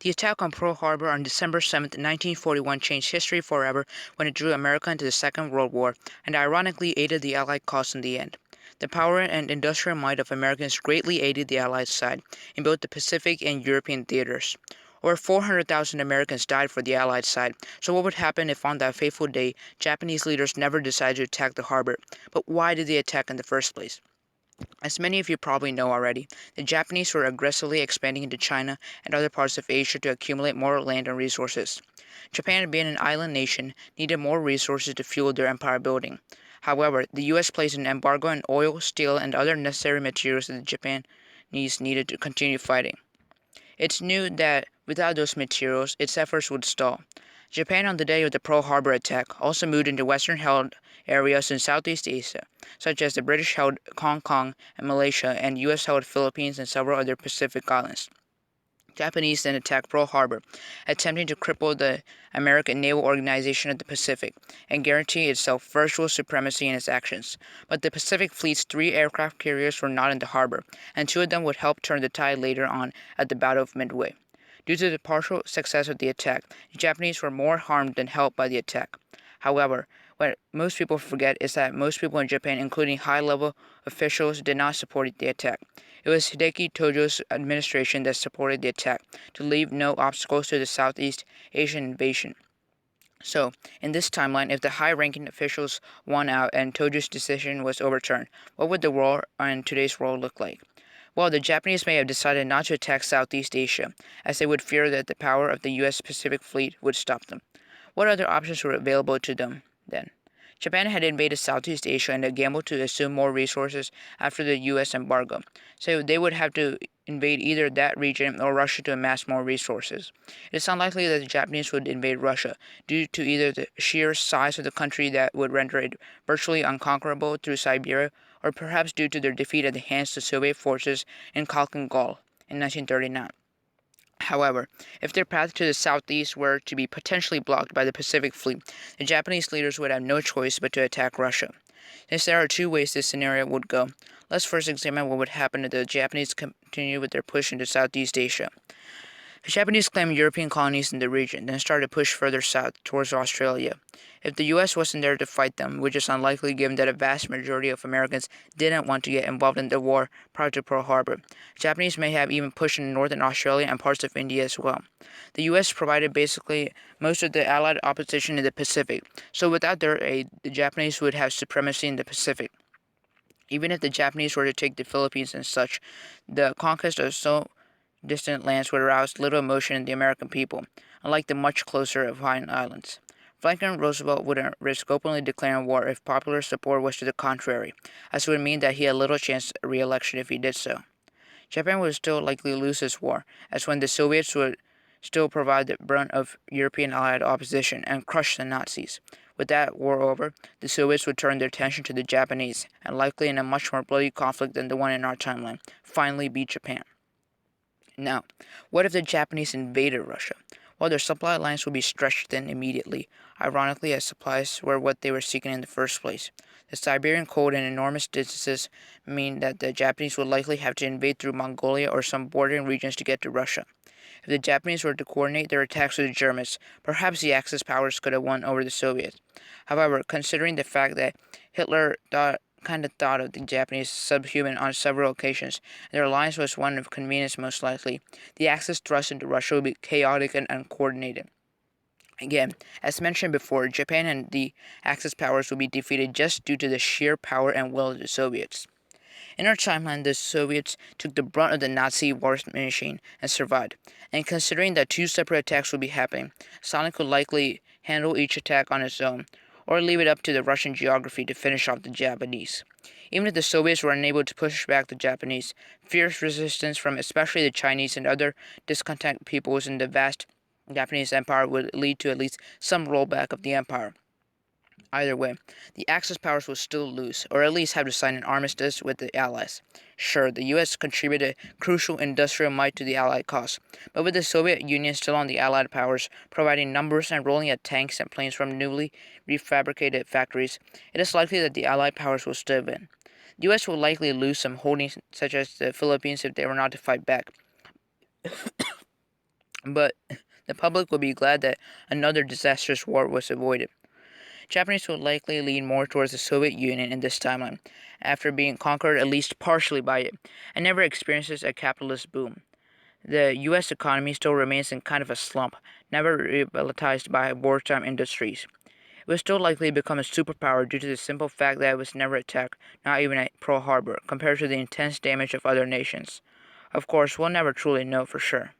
The attack on Pearl Harbor on December 7, 1941 changed history forever when it drew America into the Second World War and ironically aided the Allied cause in the end. The power and industrial might of Americans greatly aided the Allied side in both the Pacific and European theaters. Over 400,000 Americans died for the Allied side, so what would happen if on that fateful day Japanese leaders never decided to attack the harbor? But why did they attack in the first place? As many of you probably know already, the Japanese were aggressively expanding into China and other parts of Asia to accumulate more land and resources. Japan, being an island nation, needed more resources to fuel their empire building. However, the US placed an embargo on oil, steel, and other necessary materials that the Japanese needed to continue fighting. It's knew that without those materials, its efforts would stall. Japan, on the day of the Pearl Harbor attack, also moved into Western-held areas in Southeast Asia, such as the British-held Hong Kong and Malaysia, and US-held Philippines and several other Pacific islands. Japanese then attacked Pearl Harbor, attempting to cripple the American naval organization of the Pacific and guarantee itself virtual supremacy in its actions. But the Pacific Fleet's 3 aircraft carriers were not in the harbor, and 2 of them would help turn the tide later on at the Battle of Midway. Due to the partial success of the attack, the Japanese were more harmed than helped by the attack. However, what most people forget is that most people in Japan, including high-level officials, did not support the attack. It was Hideki Tojo's administration that supported the attack to leave no obstacles to the Southeast Asian invasion. So, in this timeline, if the high-ranking officials won out and Tojo's decision was overturned, what would the war in today's world look like? Well, the Japanese may have decided not to attack Southeast Asia, as they would fear that the power of the U.S. Pacific Fleet would stop them. What other options were available to them then? Japan had invaded Southeast Asia and had gambled to assume more resources after the U.S. embargo, so they would have to invade either that region or Russia to amass more resources. It is unlikely that the Japanese would invade Russia, due to either the sheer size of the country that would render it virtually unconquerable through Siberia, or perhaps due to their defeat at the hands of Soviet forces in Khalkhin Gol in 1939. However, if their path to the southeast were to be potentially blocked by the Pacific Fleet, the Japanese leaders would have no choice but to attack Russia. Since there are 2 ways this scenario would go, let's first examine what would happen if the Japanese continue with their push into Southeast Asia. The Japanese claimed European colonies in the region, then started to push further south towards Australia. If the US wasn't there to fight them, which is unlikely given that a vast majority of Americans didn't want to get involved in the war prior to Pearl Harbor, Japanese may have even pushed into northern Australia and parts of India as well. The US provided basically most of the Allied opposition in the Pacific, so without their aid, the Japanese would have supremacy in the Pacific. Even if the Japanese were to take the Philippines and such, the conquest of so distant lands would arouse little emotion in the American people, unlike the much closer Hawaiian Islands. Franklin Roosevelt wouldn't risk openly declaring war if popular support was to the contrary, as it would mean that he had little chance of re-election if he did so. Japan would still likely lose this war, as when the Soviets would still provide the brunt of European Allied opposition and crush the Nazis. With that war over, the Soviets would turn their attention to the Japanese, and likely in a much more bloody conflict than the one in our timeline, finally beat Japan. Now, what if the Japanese invaded Russia? Well, their supply lines would be stretched thin immediately, ironically as supplies were what they were seeking in the first place. The Siberian cold and enormous distances mean that the Japanese would likely have to invade through Mongolia or some bordering regions to get to Russia. If the Japanese were to coordinate their attacks with the Germans, perhaps the Axis powers could have won over the Soviets. However, considering the fact that Hitler thought of the Japanese subhuman on several occasions, and their alliance was one of convenience most likely, the Axis thrust into Russia would be chaotic and uncoordinated. Again, as mentioned before, Japan and the Axis powers would be defeated just due to the sheer power and will of the Soviets. In our timeline, the Soviets took the brunt of the Nazi war machine and survived, and considering that 2 separate attacks would be happening, Stalin could likely handle each attack on its own, or leave it up to the Russian geography to finish off the Japanese. Even if the Soviets were unable to push back the Japanese, fierce resistance from especially the Chinese and other discontent peoples in the vast Japanese empire would lead to at least some rollback of the empire. Either way, the Axis powers will still lose, or at least have to sign an armistice with the Allies. Sure, the US contributed crucial industrial might to the Allied cause, but with the Soviet Union still on the Allied powers, providing numbers and rolling out tanks and planes from newly refabricated factories, it is likely that the Allied powers will still win. The US will likely lose some holdings, such as the Philippines, if they were not to fight back. but the public would be glad that another disastrous war was avoided. Japanese would likely lean more towards the Soviet Union in this timeline, after being conquered at least partially by it, and never experiences a capitalist boom. The US economy still remains in kind of a slump, never revitalized by wartime industries. It would still likely become a superpower due to the simple fact that it was never attacked, not even at Pearl Harbor, compared to the intense damage of other nations. Of course, we'll never truly know for sure.